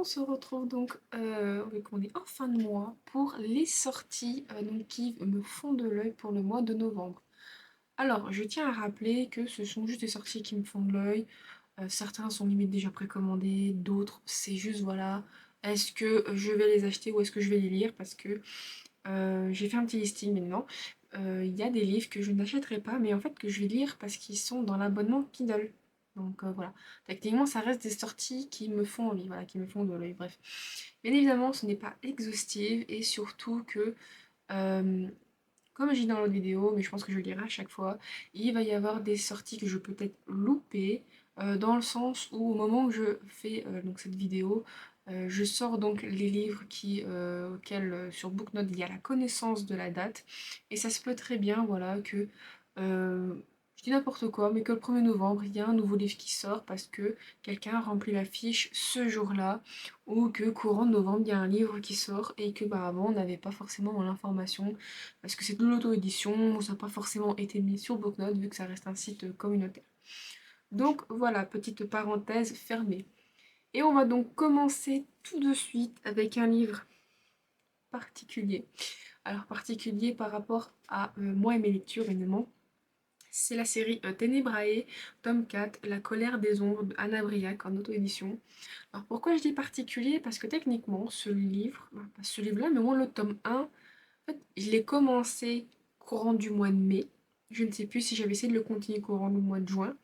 se retrouve donc, vu qu'on est en fin de mois, pour les sorties donc, qui me font de l'œil pour le mois de novembre. Alors, je tiens à rappeler que ce sont juste des sorties qui me font de l'œil. Certains sont limite déjà précommandés, d'autres c'est juste voilà, est-ce que je vais les acheter ou est-ce que je vais les lire parce que j'ai fait un petit listing maintenant. Il y a des livres que je n'achèterai pas, mais en fait que je vais lire parce qu'ils sont dans l'abonnement Kindle. Donc voilà. Techniquement, ça reste des sorties qui me font envie, voilà, qui me font de l'œil. Bref. Bien évidemment, ce n'est pas exhaustif et surtout que, euh, comme j'ai dit dans l'autre vidéo, mais je pense que je le dirai à chaque fois, il va y avoir des sorties que je peux peut-être louper, dans le sens où au moment où je fais donc cette vidéo, je sors donc les livres auxquels sur Booknote il y a la connaissance de la date, et ça se peut très bien voilà, que, euh, je dis n'importe quoi, mais que le 1er novembre, il y a un nouveau livre qui sort parce que quelqu'un a rempli la fiche ce jour-là, ou que courant novembre, il y a un livre qui sort et que bah, avant on n'avait pas forcément l'information parce que c'est de l'auto-édition, ça n'a pas forcément été mis sur Booknote vu que ça reste un site communautaire. Donc voilà, petite parenthèse fermée. Et on va donc commencer tout de suite avec un livre particulier. Alors particulier par rapport à moi et mes lectures évidemment. C'est la série Ténébrae, tome 4, La colère des ombres de Anna Briac en auto-édition. Alors pourquoi je dis particulier? Parce que techniquement, ce livre, pas ce livre-là, mais au moins le tome 1, en fait, je l'ai commencé courant du mois de mai. Je ne sais plus si j'avais essayé de le continuer courant du mois de juin.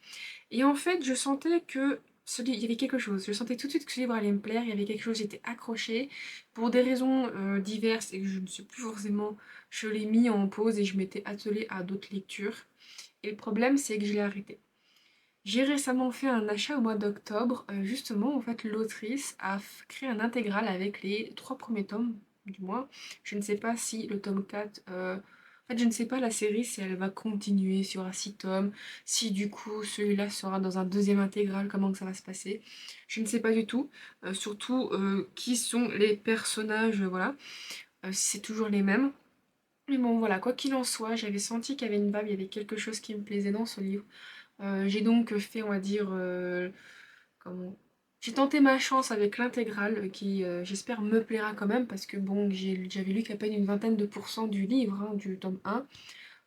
Et en fait, je sentais que il y avait quelque chose. Je sentais tout de suite que ce livre allait me plaire. Il y avait quelque chose, j'étais accrochée. Pour des raisons diverses et que je ne sais plus forcément, je l'ai mis en pause et je m'étais attelée à d'autres lectures. Et le problème, c'est que je l'ai arrêté. J'ai récemment fait un achat au mois d'octobre. Justement, en fait, l'autrice a créé un intégral avec les 3 premiers tomes, du moins. Je ne sais pas si le tome 4... En fait, je ne sais pas la série si elle va continuer sur un 6 tomes, si du coup celui-là sera dans un deuxième intégral, comment que ça va se passer. Je ne sais pas du tout. Surtout, qui sont les personnages, voilà. Si c'est toujours les mêmes. Mais bon, voilà, quoi qu'il en soit, j'avais senti qu'il y avait une vibe, il y avait quelque chose qui me plaisait dans ce livre. J'ai donc fait, on va dire, comment... J'ai tenté ma chance avec l'intégrale qui, j'espère, me plaira quand même parce que bon, j'avais lu qu'à peine une vingtaine de pourcents du livre, hein, du tome 1.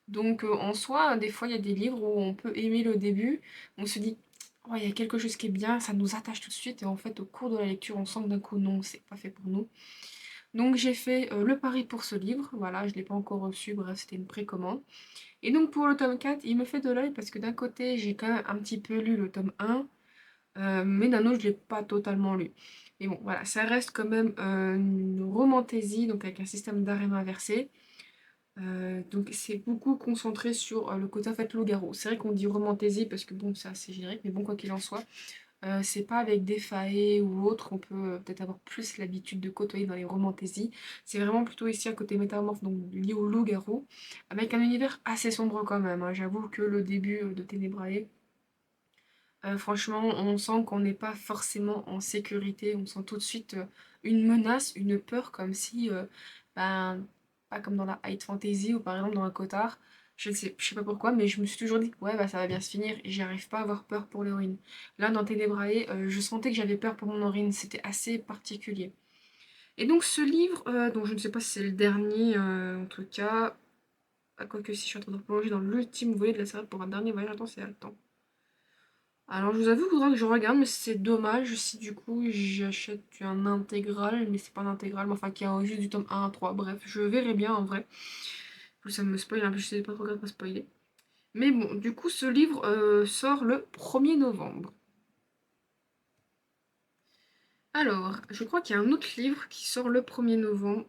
Donc en soi, des fois, il y a des livres où on peut aimer le début, on se dit, oh, il y a quelque chose qui est bien, ça nous attache tout de suite et en fait, au cours de la lecture, on sent que d'un coup, non, c'est pas fait pour nous. Donc j'ai fait le pari pour ce livre, voilà, je ne l'ai pas encore reçu, bref, c'était une précommande. Et donc pour le tome 4, il me fait de l'œil parce que d'un côté, j'ai quand même un petit peu lu le tome 1, mais d'un autre, je ne l'ai pas totalement lu. Mais bon, voilà, ça reste quand même une romantaisie, donc avec un système d'arène inversé. Donc c'est beaucoup concentré sur le côté en fait loup-garou. C'est vrai qu'on dit romantaisie parce que bon, c'est assez générique, mais bon, quoi qu'il en soit, c'est pas avec des faées ou autre qu'on peut peut-être avoir plus l'habitude de côtoyer dans les romantaisies. C'est vraiment plutôt ici un côté métamorphe, donc lié au loup-garou, avec un univers assez sombre quand même, hein. J'avoue que le début de Ténébrae, franchement, on sent qu'on n'est pas forcément en sécurité. On sent tout de suite une menace, une peur, comme si, ben, pas comme dans la high fantasy ou par exemple dans un Cotard. Je sais pas pourquoi, mais je me suis toujours dit que ouais, bah, ça va bien se finir et j'arrive pas à avoir peur pour l'héroïne. Là, dans Ténébrae, je sentais que j'avais peur pour mon héroïne. C'était assez particulier. Et donc, ce livre, dont je ne sais pas si c'est le dernier, en tout cas, quoique si je suis en train de plonger dans l'ultime volet de la série pour un dernier voyage, attends, c'est à le temps. Alors je vous avoue qu'il faudra que je regarde, mais c'est dommage si du coup j'achète un intégral, mais c'est pas un intégral, mais enfin qui a juste du tome 1 à 3. Bref, je verrai bien en vrai. Plus ça me spoil, un peu, je sais pas trop grave pas spoiler. Mais bon, du coup ce livre sort le 1er novembre. Alors, je crois qu'il y a un autre livre qui sort le 1er novembre.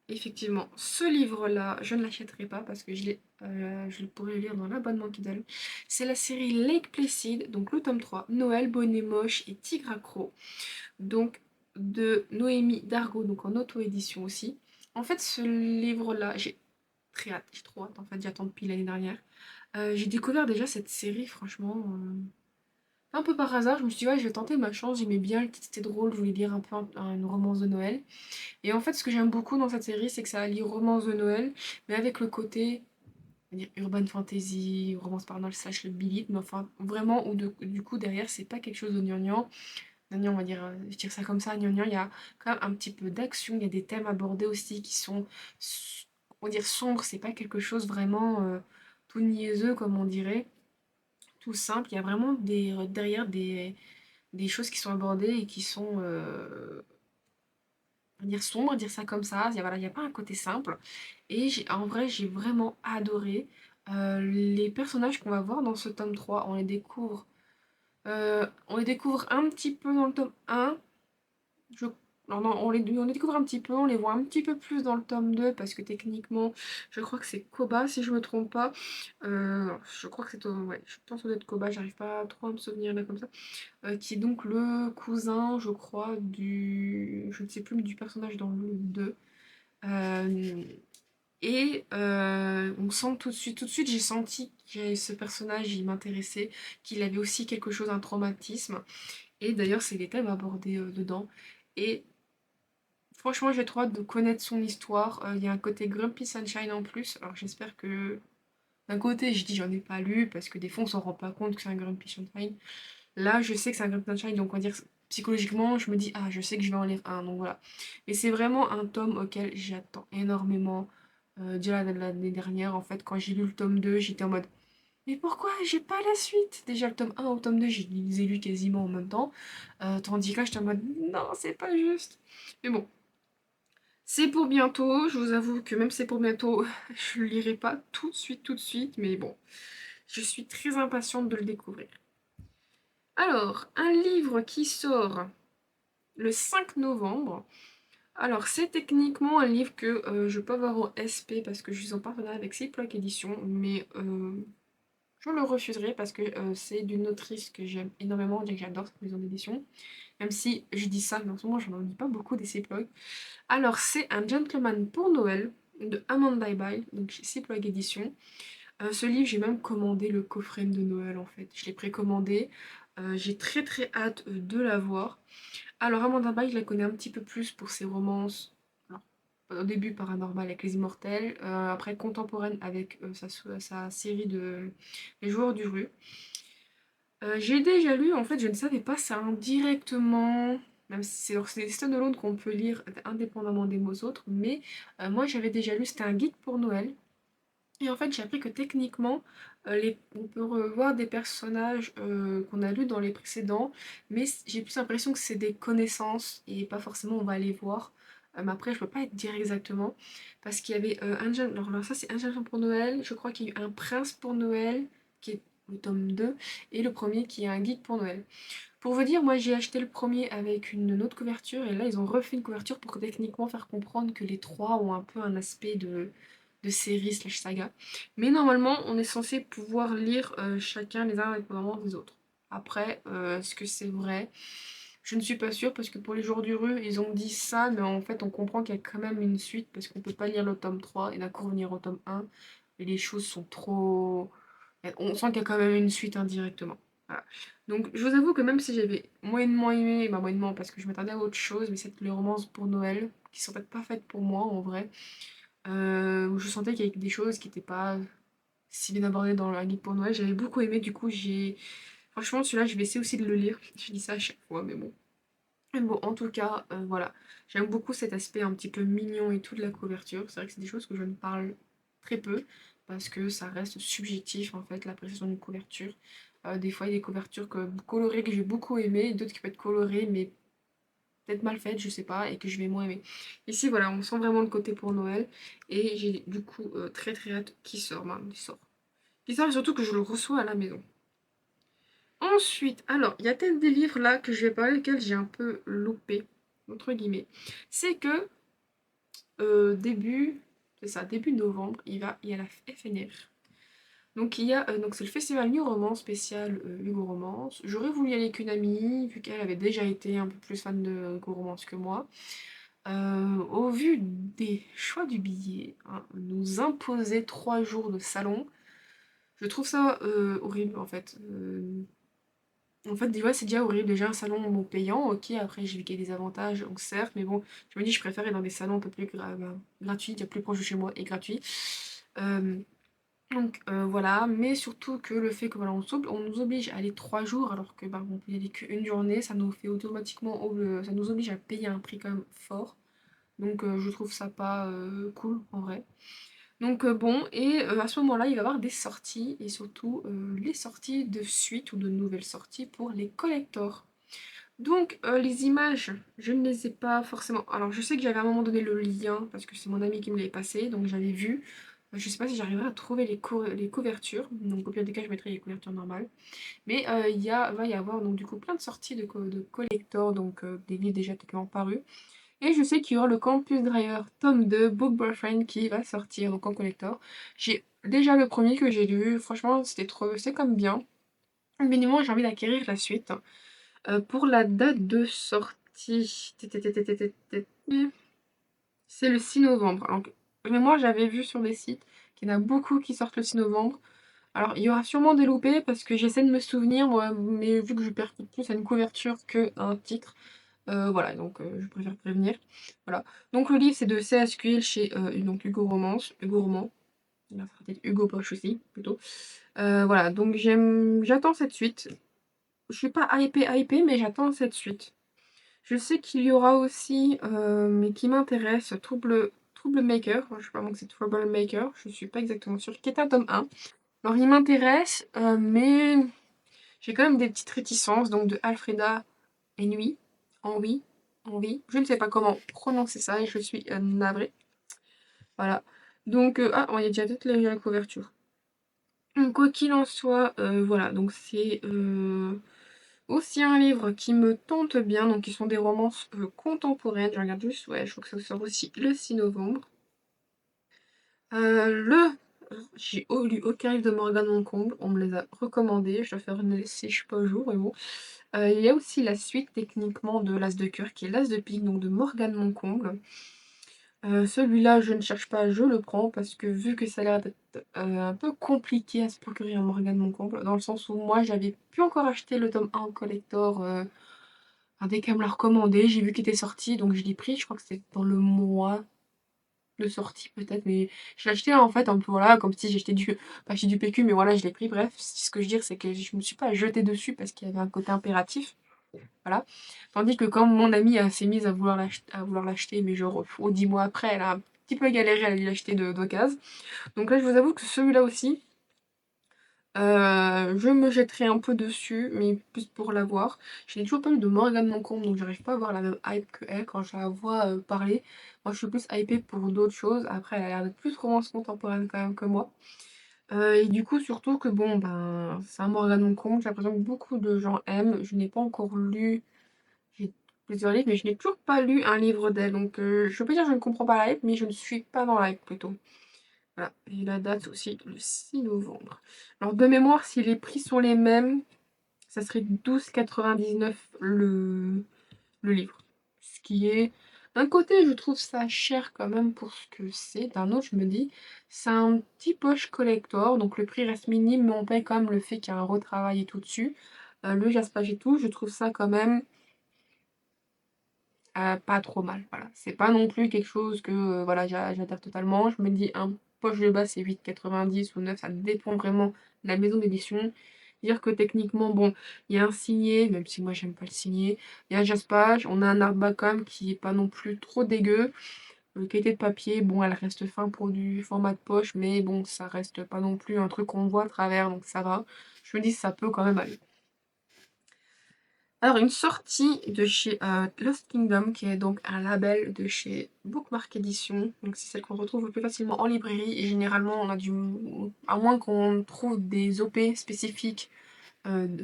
Effectivement, ce livre-là, je ne l'achèterai pas parce que je le pourrais le lire dans l'abonnement Kindle. C'est la série Lake Placid, donc le tome 3, Noël, Bonnet Moche et Tigre à Croc. Donc de Noémie Dargaud, donc en auto-édition aussi. En fait, ce livre-là, j'ai très hâte, j'ai trop hâte, en fait, j'attends depuis l'année dernière. J'ai découvert déjà cette série, franchement, un peu par hasard, je me suis dit, ouais, je vais tenter ma chance, j'aimais bien le titre, c'était drôle, je voulais lire un peu une romance de Noël. Et en fait, ce que j'aime beaucoup dans cette série, c'est que ça allie romance de Noël, mais avec le côté, on va dire, urban fantasy, romance paranormale slash le billet, mais enfin, vraiment, où du coup, derrière, c'est pas quelque chose de gnangnan. gna, on va dire, je tire ça comme ça, gna gna, il y a quand même un petit peu d'action, il y a des thèmes abordés aussi qui sont, on va dire, sombres, c'est pas quelque chose vraiment tout niaiseux comme on dirait, tout simple, il y a vraiment derrière des choses qui sont abordées et qui sont, on va dire, sombres, dire ça comme ça, voilà, il y a pas un côté simple. Et en vrai, j'ai vraiment adoré les personnages qu'on va voir dans ce tome 3. On les découvre un petit peu dans le tome 1. Je... Non, non, on les découvre un petit peu, on les voit un petit peu plus dans le tome 2 parce que techniquement, je crois que c'est Koba si je me trompe pas. Je crois que c'est... Ouais, je pense que c'est Koba, j'arrive pas trop à me souvenir là comme ça. Qui est donc le cousin, je crois, du... Je ne sais plus, mais du personnage dans le 2. Euh, on sent tout de suite, j'ai senti que ce personnage, il m'intéressait, qu'il avait aussi quelque chose, un traumatisme. Et d'ailleurs, c'est les thèmes abordés dedans. Et franchement, j'ai trop hâte de connaître son histoire. Il y a un côté Grumpy Sunshine en plus. Alors j'espère que... D'un côté, je dis j'en ai pas lu, parce que des fois, on s'en rend pas compte que c'est un Grumpy Sunshine. Là, je sais que c'est un Grumpy Sunshine, donc on va dire psychologiquement, je me dis, ah, je sais que je vais en lire un, donc voilà. Et c'est vraiment un tome auquel j'attends énormément. Déjà l'année dernière, en fait, quand j'ai lu le tome 2 j'étais en mode, mais pourquoi j'ai pas la suite? Déjà, le tome 1 au tome 2 je les ai lus quasiment en même temps. Tandis que là, j'étais en mode, non, c'est pas juste. Mais bon, c'est pour bientôt. Je vous avoue que même si c'est pour bientôt, je le lirai pas tout de suite. Mais bon, je suis très impatiente de le découvrir. Alors, un livre qui sort le 5 novembre. Alors, c'est techniquement un livre que je peux avoir au SP parce que je suis en partenariat avec Ziploc Édition, mais je le refuserai parce que c'est d'une autrice que j'aime énormément, on dirait que j'adore cette maison d'édition. Même si je dis ça, mais en ce moment, j'en lis pas beaucoup des Ziploc. Alors, c'est Un gentleman pour Noël de Amanda Bile, donc chez Ziploc Édition. Ce livre, j'ai même commandé le coffret de Noël en fait. Je l'ai précommandé. J'ai très très hâte de l'avoir. Alors Amanda Bye, je la connais un petit peu plus pour ses romances. Alors, au début paranormal avec Les Immortels, après contemporaine avec sa série de Les Joueurs du Rue. J'ai déjà lu, en fait je ne savais pas ça indirectement, même si c'est des stand-alone qu'on peut lire indépendamment des mots autres, mais moi j'avais déjà lu, c'était un guide pour Noël. Et en fait, j'ai appris que techniquement, on peut revoir des personnages qu'on a lus dans les précédents, mais j'ai plus l'impression que c'est des connaissances et pas forcément on va les voir. Mais après, je peux pas dire exactement, parce qu'il y avait alors ça c'est Un Jeune pour Noël, je crois qu'il y a eu Un Prince pour Noël, qui est le tome 2 et le premier qui est un guide pour Noël. Pour vous dire, moi j'ai acheté le premier avec une autre couverture, et là ils ont refait une couverture pour techniquement faire comprendre que les trois ont un peu un aspect de série slash saga. Mais normalement, on est censé pouvoir lire chacun les uns indépendamment des autres. Après, est-ce que c'est vrai? Je ne suis pas sûre parce que pour les jours du rue, ils ont dit ça, mais en fait, on comprend qu'il y a quand même une suite parce qu'on peut pas lire le tome 3 et d'un coup revenir au tome 1. Et les choses sont trop... On sent qu'il y a quand même une suite indirectement. Voilà. Donc, je vous avoue que même si j'avais moyennement aimé, bah moyennement parce que je m'attendais à autre chose, mais c'est les romances pour Noël qui sont peut-être pas faites pour moi en vrai où je sentais qu'il y avait des choses qui n'étaient pas si bien abordées dans la guide pour Noël. J'avais beaucoup aimé, du coup, j'ai... Franchement, celui-là, je vais essayer aussi de le lire. Je dis ça à chaque fois, mais bon. Mais bon, en tout cas, voilà. J'aime beaucoup cet aspect un petit peu mignon et tout de la couverture. C'est vrai que c'est des choses que je ne parle très peu, parce que ça reste subjectif, en fait, l'appréciation d'une couverture. Des fois, il y a des couvertures colorées que j'ai beaucoup aimées, et d'autres qui peuvent être colorées, mais peut-être mal faite, je sais pas, et que je vais moins aimer. Ici, voilà, on sent vraiment le côté pour Noël, et j'ai du coup très très hâte qu'il sort, man, il sort. Il sort et surtout que je le reçois à la maison. Ensuite, alors, il y a peut-être des livres là que je vais parler, lesquels j'ai un peu loupé, entre guillemets. C'est que début, c'est ça, début novembre, il y a la FNR. Donc il y a donc c'est le festival New Roman spécial Hugo Romance. J'aurais voulu y aller avec une amie, vu qu'elle avait déjà été un peu plus fan de Hugo Romance que moi. Au vu des choix du billet, hein, nous imposer 3 jours de salon, je trouve ça horrible en fait. En fait, ouais, c'est déjà horrible. Déjà un salon bon, payant, ok, après j'ai vu qu'il y a des avantages, donc certes, mais bon, je me dis je préfère aller dans des salons un peu plus gratuits, qui est plus proche de chez moi et gratuits. Euh, Donc voilà, mais surtout que le fait que voilà, on nous oblige à aller 3 jours alors que bah, on peut y aller qu'une journée, ça nous fait automatiquement, ça nous oblige à payer un prix quand même fort. Donc je trouve ça pas cool en vrai. Donc bon, et à ce moment-là, il va y avoir des sorties, et surtout les sorties de suite ou de nouvelles sorties pour les collectors. Donc les images, je ne les ai pas forcément. Alors je sais que j'avais à un moment donné le lien, parce que c'est mon ami qui me l'avait passé, donc j'avais vu. Je sais pas si j'arriverai à trouver les couvertures, donc au pire des cas je mettrai les couvertures normales. Mais va y avoir donc du coup plein de sorties de collector, donc des livres déjà techniquement parus. Et je sais qu'il y aura le Campus Driver tome 2 Book Boyfriend qui va sortir donc en collector. J'ai déjà le premier que j'ai lu, franchement c'est comme bien. Mais néanmoins j'ai envie d'acquérir la suite. Pour la date de sortie, c'est le 6 novembre. Donc, mais moi j'avais vu sur des sites qu'il y en a beaucoup qui sortent le 6 novembre. Alors il y aura sûrement des loupés parce que j'essaie de me souvenir, moi, mais vu que je percute plus à une couverture qu'à un titre, voilà, donc je préfère prévenir. Voilà. Donc le livre c'est de C.S. Quill chez donc Hugo Roman. Il a peut-être Hugo Poche aussi, plutôt. Voilà, donc j'attends cette suite. Je suis pas hypée, mais j'attends cette suite. Je sais qu'il y aura aussi, mais qui m'intéresse, Troublemaker. Je sais pas moi que c'est Troublemaker, je suis pas exactement sûre, qui est un tome 1. Alors il m'intéresse, mais j'ai quand même des petites réticences, donc de Alfreda et Nuit, Envie, Envie. Je ne sais pas comment prononcer ça et je suis navrée. Voilà. Donc, ah, il y a déjà peut-être la couverture. Donc, quoi qu'il en soit, voilà. Donc, c'est aussi un livre qui me tente bien. Donc, qui sont des romances contemporaines. Je regarde juste, ouais, je crois que ça sort aussi le 6 novembre. J'ai lu aucun livre de Morgane Moncomble. On me les a recommandés. Je dois faire une liste si je suis pas au jour, mais bon. Il y a aussi la suite techniquement de l'As de cœur, qui est l'As de pique, donc de Morgane Moncomble. Celui-là, je ne cherche pas, je le prends parce que vu que ça a l'air d'être un peu compliqué à se procurer un Morgane Moncomble, dans le sens où moi j'avais pu encore acheter le tome 1 en collector dès qu'elle me l'a recommandé, j'ai vu qu'il était sorti donc je l'ai pris, je crois que c'était dans le mois de sortie peut-être, mais je l'ai acheté en fait un peu voilà, comme si j'achetais pas acheté du PQ, mais voilà, je l'ai pris, bref, ce que je veux dire c'est que je me suis pas jetée dessus parce qu'il y avait un côté impératif. Voilà. Tandis que quand mon amie s'est mise à vouloir l'acheter, mais genre 10 mois après, elle a un petit peu galéré à l'acheter d'occasion. Donc là, je vous avoue que celui-là aussi, je me jetterai un peu dessus, mais plus pour l'avoir. Je n'ai toujours pas eu de Morgane Moncombe, donc j'arrive pas à avoir la même hype que elle quand je la vois parler. Moi, je suis plus hypée pour d'autres choses. Après, elle a l'air d'être plus romance contemporaine quand même que moi. Et du coup, surtout que bon, ben, c'est un Morgane Moncombe, j'ai l'impression que beaucoup de gens aiment. Je n'ai pas encore lu. J'ai plusieurs livres, mais je n'ai toujours pas lu un livre d'elle. Donc, je peux dire que je ne comprends pas la hype, mais je ne suis pas dans la hype plutôt. Voilà. Et la date aussi, le 6 novembre. Alors, de mémoire, si les prix sont les mêmes, ça serait 12,99 le livre. Ce qui est. D'un côté, je trouve ça cher quand même pour ce que c'est. D'un autre, je me dis, c'est un petit poche collector, donc le prix reste minime, mais on paye quand même le fait qu'il y a un retravail et tout dessus. Le jaspage et tout, je trouve ça quand même pas trop mal, voilà. C'est pas non plus quelque chose que, voilà, j'adhère totalement. Je me dis un poche de base c'est 8,90 ou 9, ça dépend vraiment de la maison d'édition. Dire que techniquement, bon, il y a un signé, même si moi j'aime pas le signé. Il y a un jaspage, on a un Arbacom qui est pas non plus trop dégueu. Qualité de papier, bon, elle reste fin pour du format de poche, mais bon, ça reste pas non plus un truc qu'on voit à travers, donc ça va. Je me dis ça peut quand même aller. Alors, une sortie de chez Lost Kingdom, qui est donc un label de chez Bookmark Edition. Donc, c'est celle qu'on retrouve le plus facilement en librairie. Et généralement, on a à moins qu'on trouve des OP spécifiques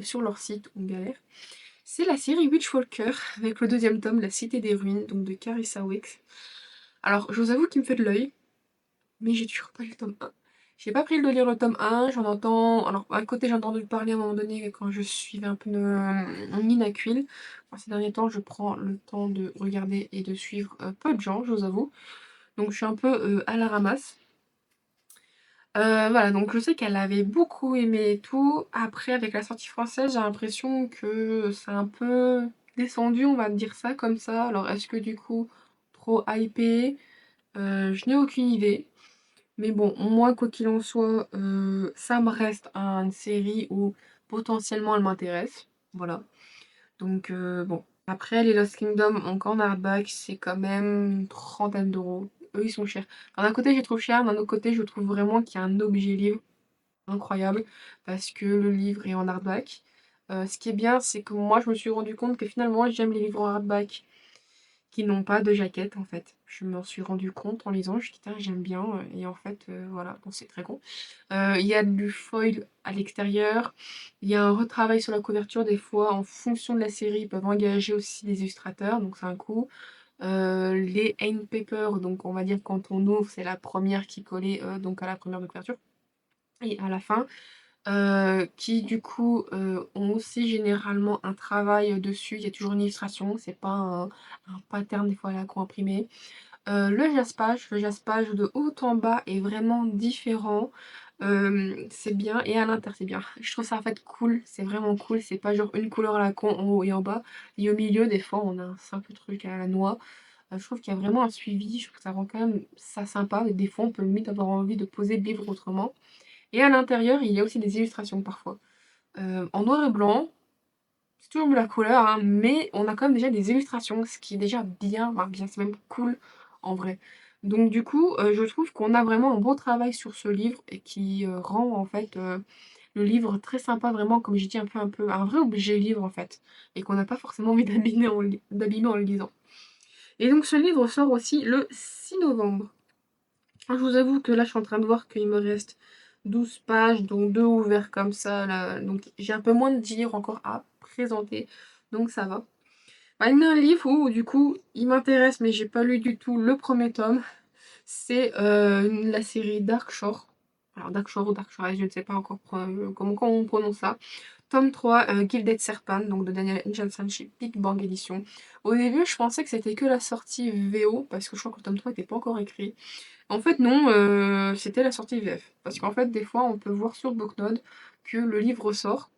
sur leur site, on galère. C'est la série Witchwalker, avec le deuxième tome, La Cité des Ruines, donc de Carissa Wicks. Alors, je vous avoue qu'il me fait de l'œil, mais j'ai toujours pas lu le tome 1. J'ai pas pris le de lire le tome 1, j'en entends. Alors, à côté, j'ai entendu parler à un moment donné quand je suivais un peu Nina Quill. Ces derniers temps, je prends le temps de regarder et de suivre peu de gens, je vous avoue. Donc, je suis un peu à la ramasse. Voilà, donc je sais qu'elle avait beaucoup aimé et tout. Après, avec la sortie française, j'ai l'impression que c'est un peu descendu, on va dire ça comme ça. Alors, est-ce que du coup, trop hypé? Je n'ai aucune idée. Mais bon, moi, quoi qu'il en soit, ça me reste une série où potentiellement elle m'intéresse. Voilà. Donc bon. Après, les Lost Kingdom, encore en hardback, c'est quand même une trentaine d'euros. Eux, ils sont chers. Enfin, d'un côté, je les trouve chers, d'un autre côté, je trouve vraiment qu'il y a un objet livre incroyable parce que le livre est en hardback. Ce qui est bien, c'est que moi, je me suis rendu compte que finalement, j'aime les livres en hardback qui n'ont pas de jaquette en fait. Je m'en suis rendu compte en lisant, je dis tiens j'aime bien et en fait voilà, bon c'est très con. Il y a du foil à l'extérieur, il y a un retravail sur la couverture des fois en fonction de la série, ils peuvent engager aussi des illustrateurs donc c'est un coût. Les end paper, donc on va dire quand on ouvre c'est la première qui collait donc à la première de couverture et à la fin qui du coup ont aussi généralement un travail dessus. Il y a toujours une illustration, c'est pas un pattern des fois à la co imprimé. Le jaspage de haut en bas est vraiment différent. C'est bien et à l'intérieur c'est bien. Je trouve ça en fait cool, c'est vraiment cool. C'est pas genre une couleur à la con en haut et en bas. Et au milieu, des fois, on a un simple truc à la noix. Je trouve qu'il y a vraiment un suivi. Je trouve que ça rend quand même ça sympa. Et des fois, on peut limite avoir envie de poser le livre autrement. Et à l'intérieur, il y a aussi des illustrations parfois. En noir et blanc, c'est toujours de la couleur, hein, mais on a quand même déjà des illustrations, ce qui est déjà bien, enfin bien, c'est même cool en vrai. Donc du coup, je trouve qu'on a vraiment un bon travail sur ce livre et qui rend en fait le livre très sympa, vraiment, comme j'ai dit, un peu, un vrai objet livre en fait, et qu'on n'a pas forcément envie d'abîmer en le lisant. Et donc ce livre sort aussi le 6 novembre. Je vous avoue que là, je suis en train de voir qu'il me reste 12 pages, dont 2 ouverts comme ça. Là. Donc j'ai un peu moins de 10 livres encore à présenter. Donc ça va. Bah, il y a un livre où, du coup, il m'intéresse, mais j'ai pas lu du tout le premier tome. C'est la série Dark Shore. Alors Dark Shore ou Dark Shore, je ne sais pas encore comment on prononce ça. Tome 3, Gilded Serpent, donc de Daniel Jensen chez Big Bang Edition. Au début, je pensais que c'était que la sortie VO, parce que je crois que le tome 3 n'était pas encore écrit. En fait, non, c'était la sortie VF. Parce qu'en fait, des fois, on peut voir sur Booknode que le livre sort,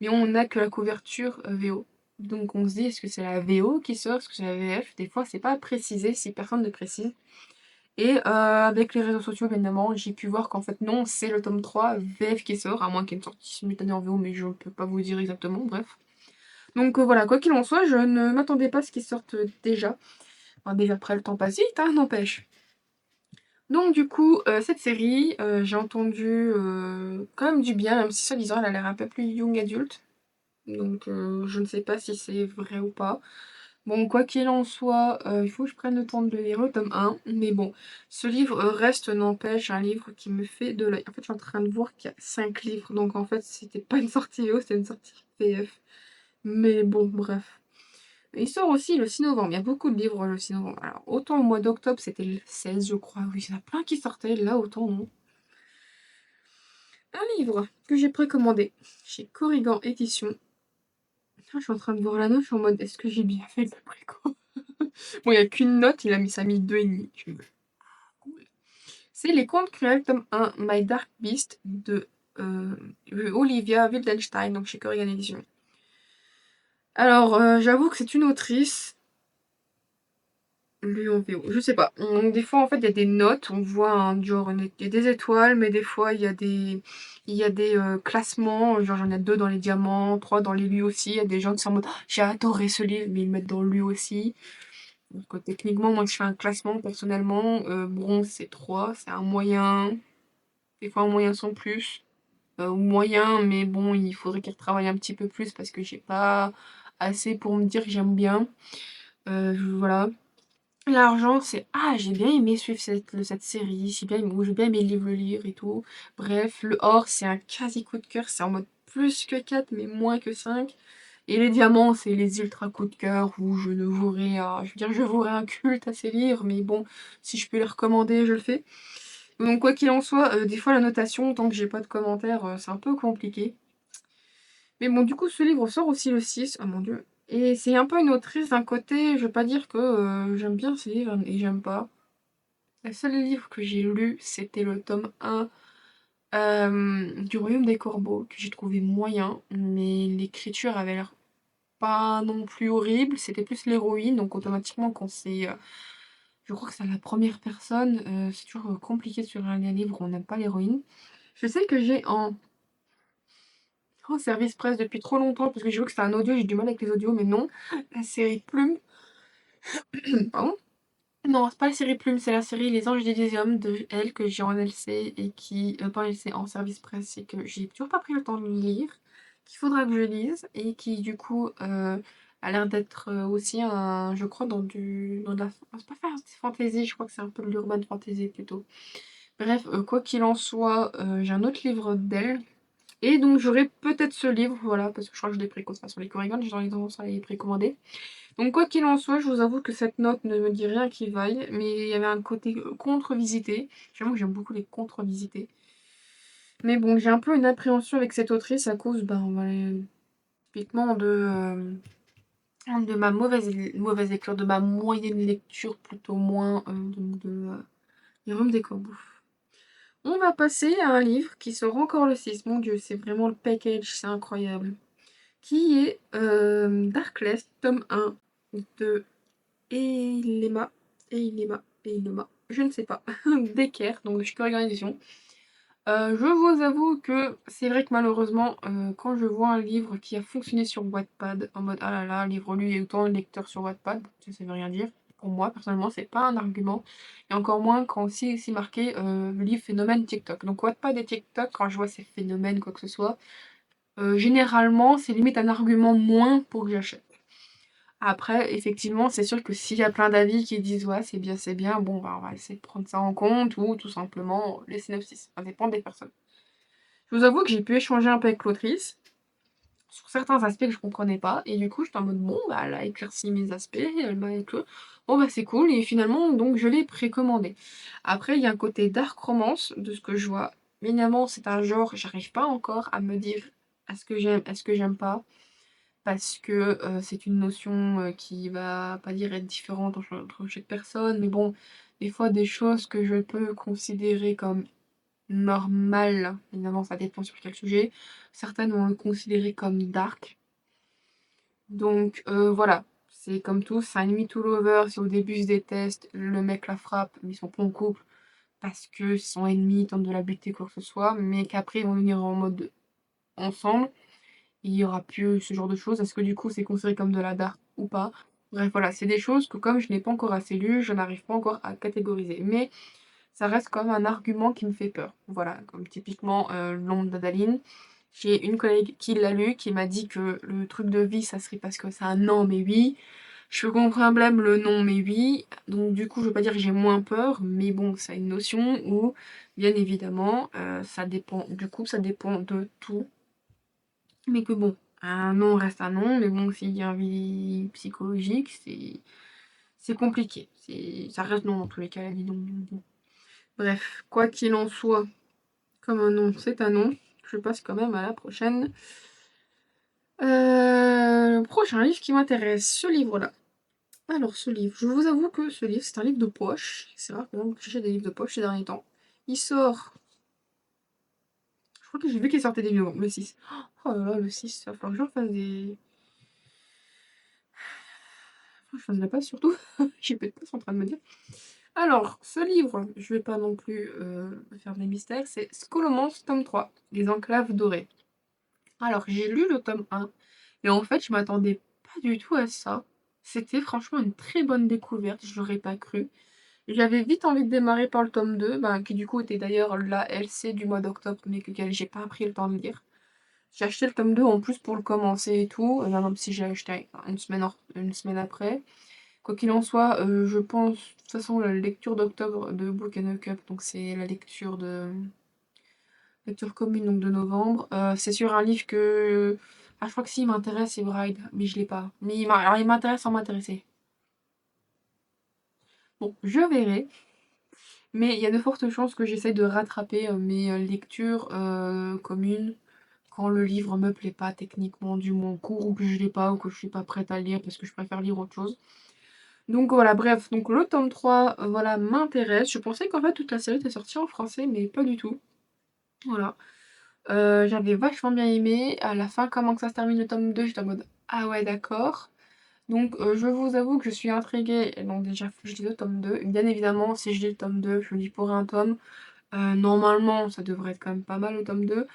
mais on n'a que la couverture VO. Donc on se dit, est-ce que c'est la VO qui sort, est-ce que c'est la VF? Des fois, c'est pas précisé si personne ne précise. Et avec les réseaux sociaux, bien évidemment, j'ai pu voir qu'en fait, non, c'est le tome 3 VF qui sort, à moins qu'il y ait une sortie simultanée en VO, mais je ne peux pas vous dire exactement, bref. Donc voilà, quoi qu'il en soit, je ne m'attendais pas à ce qu'il sorte déjà. Enfin, déjà, après, le temps passe vite, hein, n'empêche. Donc du coup, cette série, j'ai entendu quand même du bien, même si soi-disant elle a l'air un peu plus young adulte. Donc je ne sais pas si c'est vrai ou pas. Bon, quoi qu'il en soit, il faut que je prenne le temps de le lire, le tome 1. Mais bon, ce livre reste, n'empêche, un livre qui me fait de l'œil. En fait, je suis en train de voir qu'il y a 5 livres. Donc en fait, c'était pas une sortie VO, c'était une sortie PF. Mais bon, bref. Il sort aussi le 6 novembre. Il y a beaucoup de livres le 6 novembre. Alors, autant au mois d'octobre, c'était le 16, je crois. Oui, il y en a plein qui sortaient. Là, autant non. Un livre que j'ai précommandé chez Corrigan Édition. Ah, je suis en train de voir la note, je suis en mode est-ce que j'ai bien fait le préco? Bon, il n'y a qu'une note, il a mis ça a mis 2,5. Cool. C'est Les Contes Cruels, tome 1, My Dark Beast de euh, Olivia Wildenstein, donc chez Corrigan Édition. Alors, j'avoue que c'est une autrice. Lu en VO, je sais pas. Des fois, en fait, il y a des notes, on voit genre, il y a des étoiles, mais des fois, il y a des classements. Genre, j'en ai 2 dans les diamants, 3 dans les lui aussi. Il y a des gens qui sont en mode, «Ah, j'ai adoré ce livre, mais ils le mettent dans lui aussi. Donc, techniquement, moi, je fais un classement personnellement. Bronze, c'est 3, c'est un moyen. Des fois, un moyen sans plus. Moyen, mais bon, il faudrait qu'il retravaille un petit peu plus parce que j'ai pas assez pour me dire que j'aime bien. Voilà. L'argent, c'est ah, j'ai bien aimé suivre cette série, j'ai bien aimé le lire et tout. Bref, le or, c'est un quasi coup de cœur, c'est en mode plus que 4 mais moins que 5. Et les diamants, c'est les ultra coups de cœur où je ne vouerai, je veux dire, je vouerai un culte à ces livres, mais bon, si je peux les recommander, je le fais. Donc, quoi qu'il en soit, des fois, la notation, tant que j'ai pas de commentaires, c'est un peu compliqué. Mais bon, du coup, ce livre sort aussi le 6. Oh mon dieu. Et c'est un peu une autrice d'un côté, je veux pas dire que j'aime bien ces livres et j'aime pas. Le seul livre que j'ai lu, c'était le tome 1 du Royaume des Corbeaux, que j'ai trouvé moyen, mais l'écriture avait l'air pas non plus horrible, c'était plus l'héroïne, donc automatiquement quand c'est Je crois que c'est à la première personne. C'est toujours compliqué sur un livre où on n'aime pas l'héroïne. Je sais que j'ai en service presse depuis trop longtemps, parce que j'ai vu que c'était un audio, j'ai du mal avec les audios, mais non. La série Plume, pardon. Non, c'est pas la série Plume, c'est la série Les Anges d'Elysium de elle que j'ai en LC et qui, pas en LC, en service presse et que j'ai toujours pas pris le temps de lire, qu'il faudra que je lise et qui du coup a l'air d'être aussi un, je crois, dans de la, c'est pas fantasy, je crois que c'est un peu de l'urban fantasy plutôt. Bref, quoi qu'il en soit, j'ai un autre livre d'elle et donc j'aurai peut-être ce livre, voilà, parce que je crois que je l'ai précommandé, de toute façon les Corrigan, j'ai dans les tendance à les précommander. Donc quoi qu'il en soit, je vous avoue que cette note ne me dit rien qui vaille, mais il y avait un côté contre-visité. J'avoue que j'aime beaucoup les contre-visités. Mais bon, j'ai un peu une appréhension avec cette autrice à cause, typiquement de ma mauvaise lecture, de ma moyenne lecture, plutôt moins Les Rhumes des Corbeaux. On va passer à un livre qui sort encore le 6. Mon Dieu, c'est vraiment le package, c'est incroyable. Qui est Darkless, tome 1 de Eilema, je ne sais pas, d'équerre, donc de chez Corrigan Édition. Je vous avoue que c'est vrai que malheureusement, quand je vois un livre qui a fonctionné sur Wattpad, en mode ah là là, livre lu et autant de lecteurs sur Wattpad, ça veut rien dire. Pour moi, personnellement, c'est pas un argument. Et encore moins quand aussi c'est marqué le livre phénomène TikTok. Donc Wattpad et TikTok, quand je vois ces phénomènes, quoi que ce soit, généralement, c'est limite un argument moins pour que j'achète. Après, effectivement, c'est sûr que s'il y a plein d'avis qui disent ouais, c'est bien, bon, bah, on va essayer de prendre ça en compte ou tout simplement les synopsis. Ça dépend des personnes. Je vous avoue que j'ai pu échanger un peu avec l'autrice sur certains aspects que je comprenais pas et du coup, j'étais en mode bon, bah, elle a éclairci mes aspects, elle m'a éclairci. Bon, bah, c'est cool et finalement, donc, je l'ai précommandé. Après, il y a un côté dark romance de ce que je vois. Évidemment, c'est un genre, j'arrive pas encore à me dire est-ce que j'aime pas parce que c'est une notion qui va pas dire être différente entre chaque personne, mais bon, des fois des choses que je peux considérer comme normales, évidemment ça dépend sur quel sujet, certaines vont le considérer comme dark. Donc voilà, c'est comme tout, c'est un enemy to lover, si au début ils se détestent, le mec la frappe, mais ils sont pas en couple parce que sont ennemis, ils tentent de la buter, quoi que ce soit, mais qu'après ils vont venir en mode ensemble. Il y aura plus ce genre de choses. Est-ce que du coup c'est considéré comme de la dark ou pas? Bref, voilà, c'est des choses que comme je n'ai pas encore assez lu, je n'arrive pas encore à catégoriser. Mais ça reste quand même un argument qui me fait peur. Voilà, comme typiquement L'ombre d'Adaline. J'ai une collègue qui l'a lu, qui m'a dit que le truc de vie, ça serait parce que c'est un non mais oui. Je comprends un blême le non mais oui. Donc du coup, je veux pas dire que j'ai moins peur, mais bon, ça a une notion où, bien évidemment, ça dépend. Du coup, ça dépend de tout. Mais que bon, un nom reste un nom, mais bon, s'il y a un vie psychologique, c'est compliqué. Ça reste non dans tous les cas, la vie, donc bon. Bref, quoi qu'il en soit, comme un nom, c'est un nom. Je passe quand même à la prochaine. Le prochain livre qui m'intéresse, ce livre-là. Alors, ce livre, je vous avoue que ce livre, c'est un livre de poche. C'est rare quand même que j'achète des livres de poche ces derniers temps. Il sort. Je crois que j'ai vu qu'il sortait des livres, le 6. Oh là là, le 6, il va falloir que je refasse des. Je fasse la passe surtout. J'ai peu de place en train de me dire. Alors, ce livre, je vais pas non plus faire des mystères, c'est Scholomance, tome 3, Les Enclaves Dorées. Alors, j'ai lu le tome 1, et en fait, je m'attendais pas du tout à ça. C'était franchement une très bonne découverte, je l'aurais pas cru. J'avais vite envie de démarrer par le tome 2, qui du coup était d'ailleurs la LC du mois d'octobre, mais que j'ai pas pris le temps de lire. J'ai acheté le tome 2 en plus pour le commencer et tout, même si j'ai acheté une semaine après. Quoi qu'il en soit, je pense, de toute façon, la lecture d'octobre de Book and a Cup, donc c'est la lecture commune donc de novembre. C'est sur un livre que. Ah, je crois que si, il m'intéresse, c'est Bride, mais je l'ai pas. Mais alors, il m'intéresse sans m'intéresser. Bon, je verrai. Mais il y a de fortes chances que j'essaye de rattraper mes lectures communes quand le livre me plaît pas techniquement, du moins court, ou que je l'ai pas, ou que je suis pas prête à lire parce que je préfère lire autre chose. Donc voilà, bref, donc le tome 3, voilà, m'intéresse. Je pensais qu'en fait toute la série était sortie en français, mais pas du tout. Voilà. J'avais vachement bien aimé. À la fin, comment que ça se termine le tome 2, j'étais en mode ah ouais, d'accord. Donc je vous avoue que je suis intriguée. Et donc déjà, faut que je lis le tome 2. Bien évidemment, si je lis le tome 2, je lis pour un tome. Normalement, ça devrait être quand même pas mal le tome 2.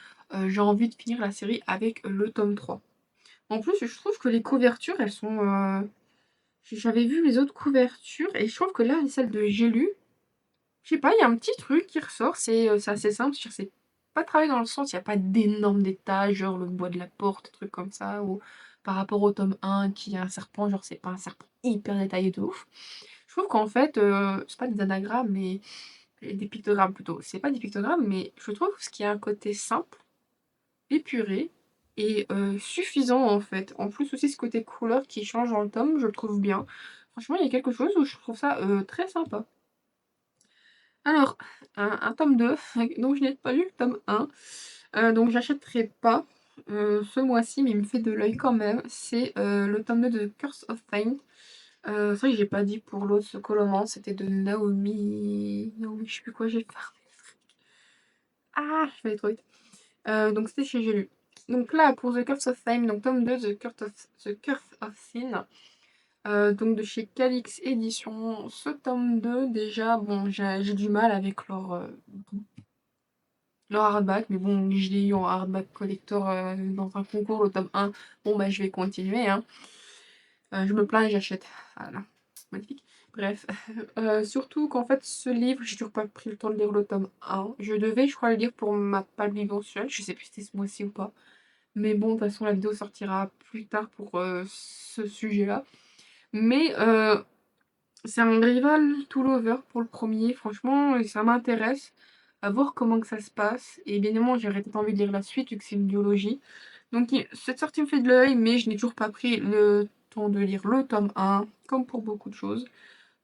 J'ai envie de finir la série avec le tome 3. En plus, je trouve que les couvertures, elles sont... J'avais vu les autres couvertures et je trouve que là, celle de J'ai lu, je sais pas, il y a un petit truc qui ressort, c'est assez simple, c'est pas travaillé dans le sens, il n'y a pas d'énormes détails, genre le bois de la porte, trucs comme ça, ou par rapport au tome 1 qui a un serpent, genre c'est pas un serpent hyper détaillé de ouf. Je trouve qu'en fait, c'est pas des anagrammes, mais des pictogrammes plutôt. C'est pas des pictogrammes, mais je trouve ce qui a un côté simple, épuré et suffisant en fait. En plus aussi ce côté couleur qui change dans le tome, je le trouve bien. Franchement, il y a quelque chose où je trouve ça très sympa. Alors, un tome 2, donc je n'ai pas lu le tome 1, donc j'achèterai pas ce mois-ci, mais il me fait de l'œil quand même. C'est le tome 2 de Curse of Fate. C'est vrai que j'ai pas dit pour l'autre ce comment, c'était de Naomi. Naomi, je sais plus quoi j'ai fait. Ah, je vais aller trop vite. Donc c'était chez J'ai lu. Donc là, pour The Curse of Fame, donc tome 2, The Curse of Sin, donc de chez Calix Édition, ce tome 2, déjà, bon, j'ai du mal avec leur hardback, mais bon, je l'ai eu en hardback collector dans un concours, le tome 1, bon bah je vais continuer, hein. Je me plains et j'achète. Voilà, magnifique. Bref, surtout qu'en fait, ce livre, j'ai toujours pas pris le temps de lire le tome 1. Je devais, je crois, le lire pour ma page mensuelle, je sais plus si c'était ce mois-ci ou pas. Mais bon, de toute façon, la vidéo sortira plus tard pour ce sujet-là. Mais c'est un rival tout lover pour le premier, franchement, et ça m'intéresse à voir comment que ça se passe. Et bien évidemment, j'aurais peut-être envie de lire la suite vu que c'est une duologie. Donc cette sortie me fait de l'œil, mais je n'ai toujours pas pris le temps de lire le tome 1, comme pour beaucoup de choses.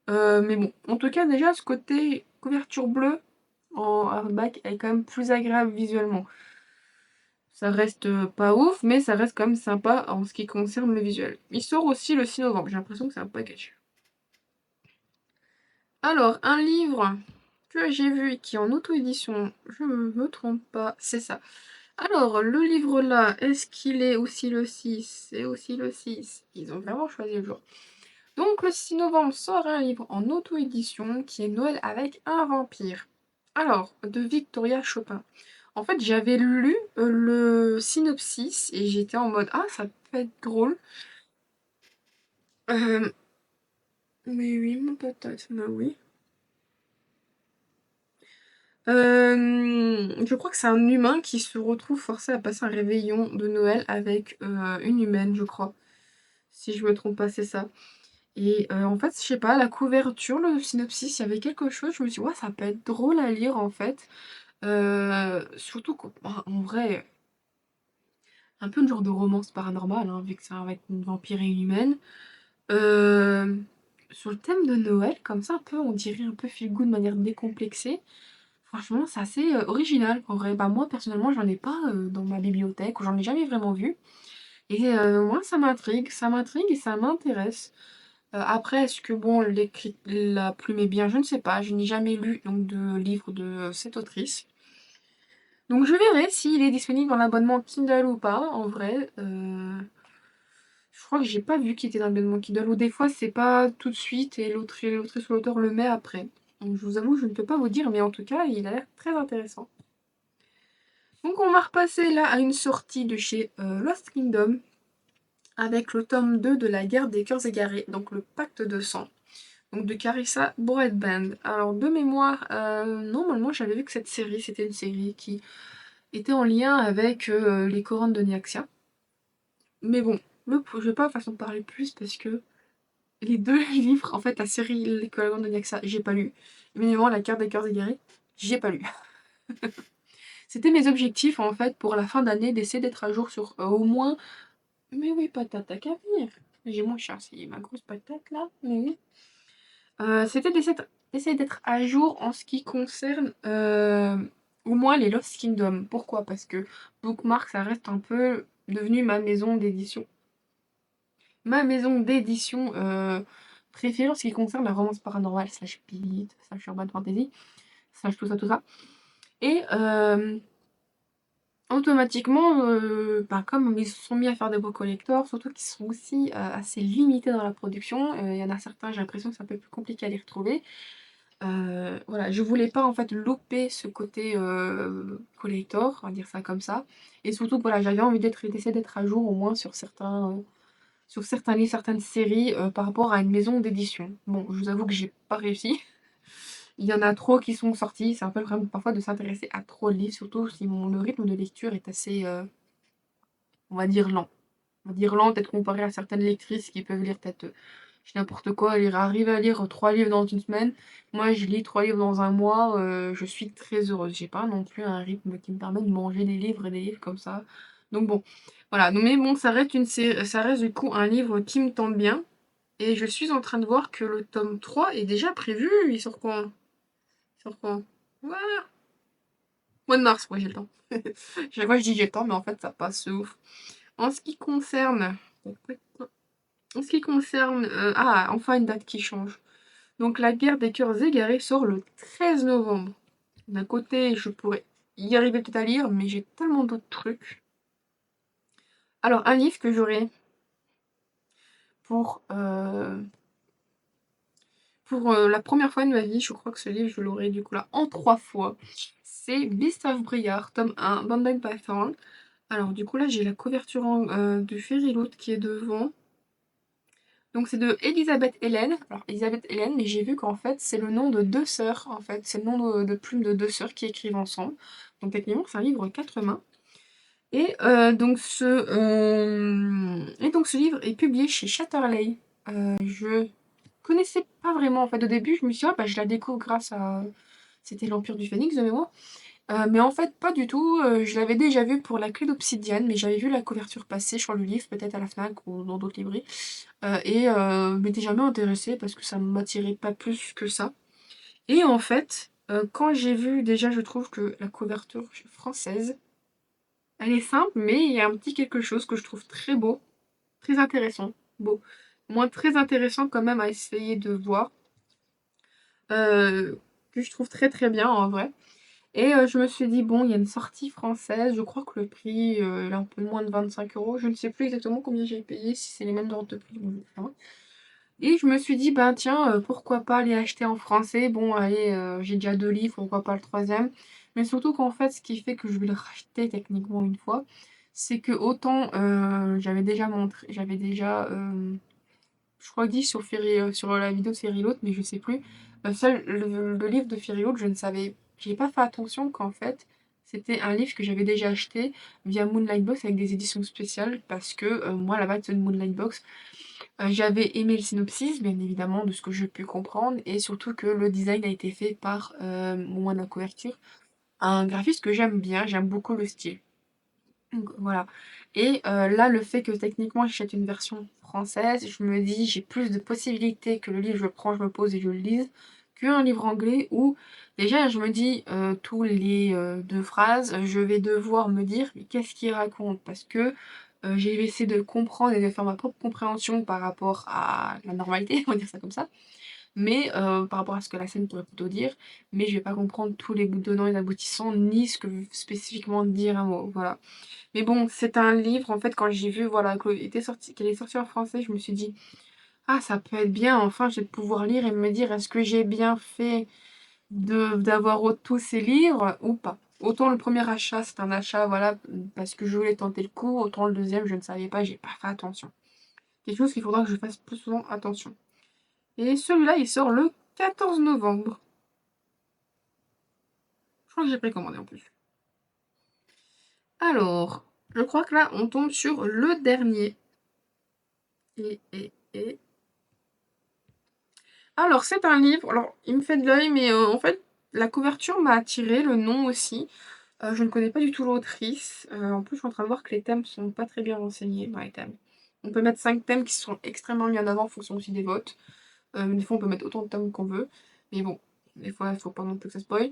Mais bon, en tout cas, déjà, ce côté couverture bleue en hardback est quand même plus agréable visuellement. Ça reste pas ouf, mais ça reste quand même sympa en ce qui concerne le visuel. Il sort aussi le 6 novembre, j'ai l'impression que c'est un package. Alors, un livre que j'ai vu et qui est en auto-édition, je ne me trompe pas, c'est ça. Alors, le livre là, est-ce qu'il est aussi le 6? C'est aussi le 6. Ils ont vraiment choisi le jour. Donc, le 6 novembre sort un livre en auto-édition qui est Noël avec un vampire. Alors, de Victoria Chopin. En fait, j'avais lu le synopsis et j'étais en mode ah, ça peut être drôle. Euh, mais oui, mon patate, mais oui. Je crois que c'est un humain qui se retrouve forcé à passer un réveillon de Noël avec une humaine, je crois. Si je me trompe pas, c'est ça. Et en fait, je sais pas, la couverture, le synopsis, il y avait quelque chose, je me suis dit, ouais, ça peut être drôle à lire en fait. Surtout qu'en vrai, un peu le genre de romance paranormale, hein, vu que ça va être une vampire et une humaine. Euh, sur le thème de Noël, comme ça, un peu, on dirait un peu feel good de manière décomplexée. Franchement, c'est assez original en vrai. Bah, moi, personnellement, j'en ai pas dans ma bibliothèque, ou j'en ai jamais vraiment vu. Et moi, ça m'intrigue et ça m'intéresse. Après, est-ce que bon, la plume est bien? Je ne sais pas. Je n'ai jamais lu donc, de livre de cette autrice. Donc je verrai s'il est disponible dans l'abonnement Kindle ou pas, en vrai. Je crois que j'ai pas vu qu'il était dans l'abonnement Kindle, ou des fois c'est pas tout de suite et l'autrice ou l'auteur le met après. Donc je vous avoue, je ne peux pas vous dire, mais en tout cas, il a l'air très intéressant. Donc on va repasser là à une sortie de chez Lost Kingdom, avec le tome 2 de La Guerre des Cœurs Égarés, donc le Pacte de Sang, donc de Carissa Broadband. Alors de mémoire, normalement j'avais vu que cette série, c'était une série qui était en lien avec les couronnes de Nyaxia. Mais bon, je vais pas façon de parler plus parce que les deux livres, en fait la série Les couronnes de Nyaxia, j'ai pas lu. Évidemment la carte des cœurs égarés, j'ai pas lu. C'était mes objectifs en fait pour la fin d'année d'essayer d'être à jour sur au moins. Mais oui, patate, t'as qu'à venir. J'ai mon chat, c'est ma grosse patate là. Mais oui. C'était d'essayer d'être à jour en ce qui concerne au moins les Lost Kingdom. Pourquoi? Parce que Bookmark, ça reste un peu devenu ma maison d'édition. Ma maison d'édition préférée en ce qui concerne la romance paranormale, slash beat, slash urban fantasy, slash tout ça, tout ça. Et automatiquement, bah, comme ils se sont mis à faire des beaux collectors, surtout qu'ils sont aussi, assez limités dans la production, il y en a certains, j'ai l'impression que c'est un peu plus compliqué à les retrouver. Voilà, je voulais pas en fait louper ce côté, collector, on va dire ça comme ça. Et surtout que voilà, j'avais envie d'essayer d'être à jour au moins sur certains livres, certaines séries, par rapport à une maison d'édition. Bon, je vous avoue que j'ai pas réussi. Il y en a trop qui sont sortis, c'est un peu le problème parfois de s'intéresser à trop de livres, surtout si le rythme de lecture est assez, on va dire lent. On va dire lent, peut-être comparé à certaines lectrices qui peuvent lire peut-être, je dis n'importe quoi, arriver à lire 3 livres dans une semaine. Moi, je lis 3 livres dans un mois, je suis très heureuse. J'ai pas non plus un rythme qui me permet de manger des livres et des livres comme ça. Donc bon, voilà. Mais bon, ça reste du coup un livre qui me tente bien. Et je suis en train de voir que le tome 3 est déjà prévu. Il sort quand? Il sort quand? Ouais, mois de mars, ouais, j'ai le temps. Chaque fois, je dis j'ai le temps, mais en fait, ça passe ouf. En ce qui concerne... En ce qui concerne... ah, enfin une date qui change. Donc la guerre des cœurs égarés sort le 13 novembre. D'un côté, je pourrais y arriver peut-être à lire, mais j'ai tellement d'autres trucs. Alors, un livre que j'aurais pour, la première fois de ma vie, je crois que ce livre, je l'aurai du coup là en 3 fois. C'est Beast of Briar, tome 1, Bandai Python. Alors du coup là, j'ai la couverture de Fairyloot qui est devant. Donc c'est de Elisabeth Hélène. Alors Elisabeth Hélène, mais j'ai vu qu'en fait c'est le nom de deux sœurs en fait. C'est le nom de plume de deux sœurs qui écrivent ensemble. Donc techniquement c'est un livre 4 mains. Et donc ce livre est publié chez Chatterley. Je connaissais pas vraiment en fait au début. Je me suis dit ah, bah, je la découvre grâce à... C'était l'Empire du Phénix de mémoire. Mais en fait, pas du tout. Je l'avais déjà vu pour La Clé d'Obsidiane, mais j'avais vu la couverture passer sur le livre, peut-être à la Fnac ou dans d'autres librairies. M'étais jamais intéressée parce que ça ne m'attirait pas plus que ça. Et en fait, quand j'ai vu, déjà, je trouve que la couverture française, elle est simple, mais il y a un petit quelque chose que je trouve très beau, très intéressant. Beau. Moins très intéressant quand même à essayer de voir. euh, que je trouve très très bien en vrai. Et je me suis dit, bon, il y a une sortie française, je crois que le prix il est un peu moins de 25 euros, je ne sais plus exactement combien j'ai payé, si c'est les mêmes ordres de prix. Bon, je sais pas. Et je me suis dit, ben tiens, pourquoi pas les acheter en français? Bon, allez, j'ai déjà 2 livres, pourquoi pas le troisième? Mais surtout qu'en fait, ce qui fait que je vais le racheter techniquement une fois, c'est que autant j'avais déjà, je crois dit sur la vidéo de Fairyloot, mais je sais plus. Ça, le livre de Fairyloot, j'ai pas fait attention qu'en fait, c'était un livre que j'avais déjà acheté via Moonlight Box avec des éditions spéciales parce que moi, la base de Moonlight Box, j'avais aimé le synopsis, bien évidemment, de ce que j'ai pu comprendre, et surtout que le design a été fait par, au moins de la couverture, un graphiste que j'aime bien, j'aime beaucoup le style. Donc voilà. Et là, le fait que techniquement j'achète une version française, je me dis j'ai plus de possibilités que le livre je le prends, je me pose et je le lise, qu'un livre anglais où déjà je me dis tous les 2 phrases, je vais devoir me dire mais qu'est-ce qu'il raconte? Parce que j'ai essayé de comprendre et de faire ma propre compréhension par rapport à la normalité, on va dire ça comme ça, mais par rapport à ce que la scène pourrait plutôt dire, mais je vais pas comprendre tous les tenants et aboutissants, ni ce que veut spécifiquement dire un mot, voilà. Mais bon, c'est un livre, en fait, quand j'ai vu, voilà, qu'elle est sortie en français, je me suis dit, ah, ça peut être bien, enfin, je vais pouvoir lire et me dire, est-ce que j'ai bien fait d'avoir tous ces livres ou pas? Autant le premier achat, c'est un achat, voilà, parce que je voulais tenter le coup, autant le deuxième, je ne savais pas, j'ai pas fait attention. Quelque chose qu'il faudra que je fasse plus souvent attention. Et celui-là, il sort le 14 novembre. Je crois que j'ai précommandé en plus. Alors, je crois que là, on tombe sur le dernier. Et Alors, c'est un livre. Alors, il me fait de l'œil, mais en fait, la couverture m'a attiré, le nom aussi. Je ne connais pas du tout l'autrice. En plus, je suis en train de voir que les thèmes sont pas très bien renseignés dans les thèmes. On peut mettre 5 thèmes qui sont extrêmement mis en avant en fonction aussi des votes. Des fois, on peut mettre autant de thèmes qu'on veut. Mais bon, des fois, il faut pas non plus que ça spoil.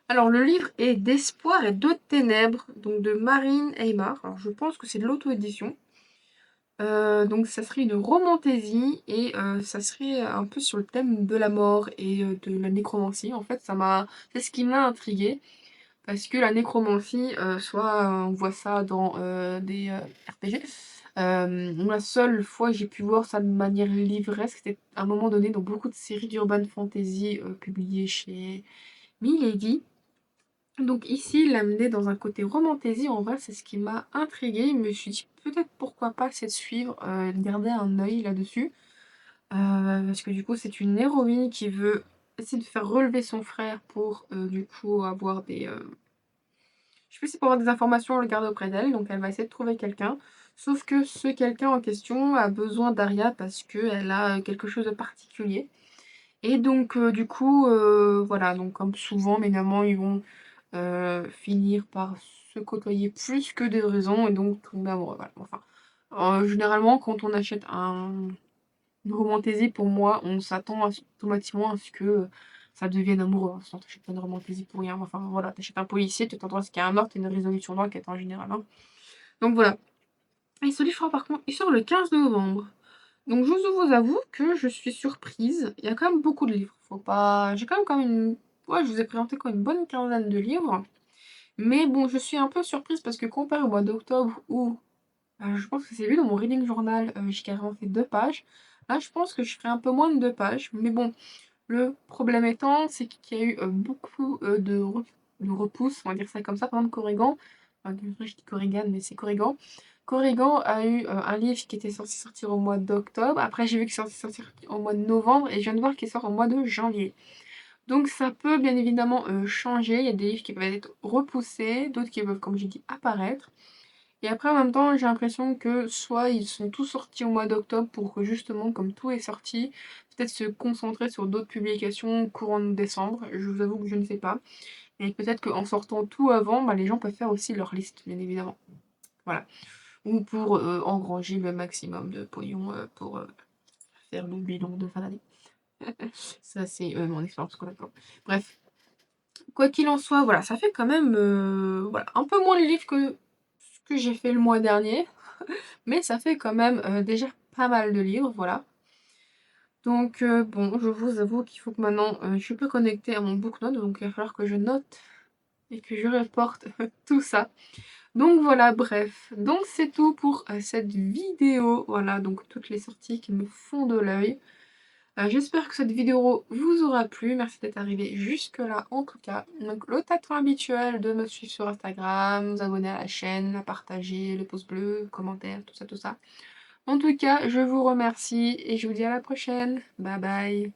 Alors, le livre est D'espoir et de ténèbres, donc de Marine Aymar. Alors, je pense que c'est de l'auto-édition. Donc ça serait une romantaisie et ça serait un peu sur le thème de la mort et de la nécromancie. En fait, c'est ce qui m'a intriguée. parce que la nécromancie, soit on voit ça dans des RPG. La seule fois que j'ai pu voir ça de manière livresque, c'était à un moment donné dans beaucoup de séries d'urban fantasy publiées chez Milady. Donc ici, il l'a amené dans un côté romantasy. En vrai, c'est ce qui m'a intriguée. Je me suis dit peut-être pourquoi pas essayer de suivre, de garder un œil là-dessus. Parce que du coup, c'est une héroïne qui veut essayer de faire relever son frère pour du coup avoir des. Je sais plus si pour avoir des informations, on le garde auprès d'elle. Donc elle va essayer de trouver quelqu'un. Sauf que ce quelqu'un en question a besoin d'Aria parce qu'elle a quelque chose de particulier. Et donc, du coup, voilà, donc comme souvent, mes amants, ils vont finir par se côtoyer plus que de raison et donc tomber amoureux. Voilà. Enfin, généralement, quand on achète une romantaisie, pour moi, on s'attend automatiquement à ce que ça devienne amoureux. Hein. Sinon, t'achètes pas une romantaisie pour rien. Enfin, voilà, t'achètes un policier, tu t'attends à ce qu'il y ait un meurtre et une résolution d'enquête en général. Hein. Donc voilà. Et ce livre, par contre, il sort le 15 novembre. Donc je vous avoue que je suis surprise. Il y a quand même beaucoup de livres. Faut pas. J'ai quand même une. Ouais, je vous ai présenté quand même une bonne quinzaine de livres. Mais bon, je suis un peu surprise parce que comparé au mois d'octobre où je pense que c'est lui dans mon reading journal, j'ai carrément fait 2 pages. Là, je pense que je ferai un peu moins de 2 pages. Mais bon, le problème étant, c'est qu'il y a eu beaucoup de repousses, on va dire ça comme ça. Par exemple, Corrigan, enfin, je dis Corrigan, mais c'est Corrigan. Corrigan a eu un livre qui était censé sortir au mois d'octobre. Après, j'ai vu qu'il est censé sortir au mois de novembre et je viens de voir qu'il sort au mois de janvier. Donc ça peut bien évidemment changer. Il y a des livres qui peuvent être repoussés, d'autres qui peuvent, comme j'ai dit, apparaître. Et après, en même temps, j'ai l'impression que soit ils sont tous sortis au mois d'octobre pour que justement, comme tout est sorti, peut-être se concentrer sur d'autres publications courant de décembre. Je vous avoue que je ne sais pas. Et peut-être qu'en sortant tout avant, bah, les gens peuvent faire aussi leur liste, bien évidemment. Voilà. Ou pour engranger le maximum de pognon pour faire le bilan de fin d'année. Ça, c'est mon expérience scolaire. Bref, quoi qu'il en soit, voilà, ça fait quand même voilà, un peu moins de livres que ce que j'ai fait le mois dernier. Mais ça fait quand même déjà pas mal de livres, voilà. Donc bon, je vous avoue qu'il faut que maintenant je suis pas connectée à mon booknote, donc il va falloir que je note et que je reporte tout ça. Donc voilà, bref. Donc c'est tout pour cette vidéo. Voilà, donc toutes les sorties qui me font de l'œil. J'espère que cette vidéo vous aura plu. Merci d'être arrivé jusque-là en tout cas. Donc le tâton habituel de me suivre sur Instagram, vous abonner à la chaîne, à partager, le pouce bleu, commentaire, tout ça, tout ça. En tout cas, je vous remercie et je vous dis à la prochaine. Bye bye.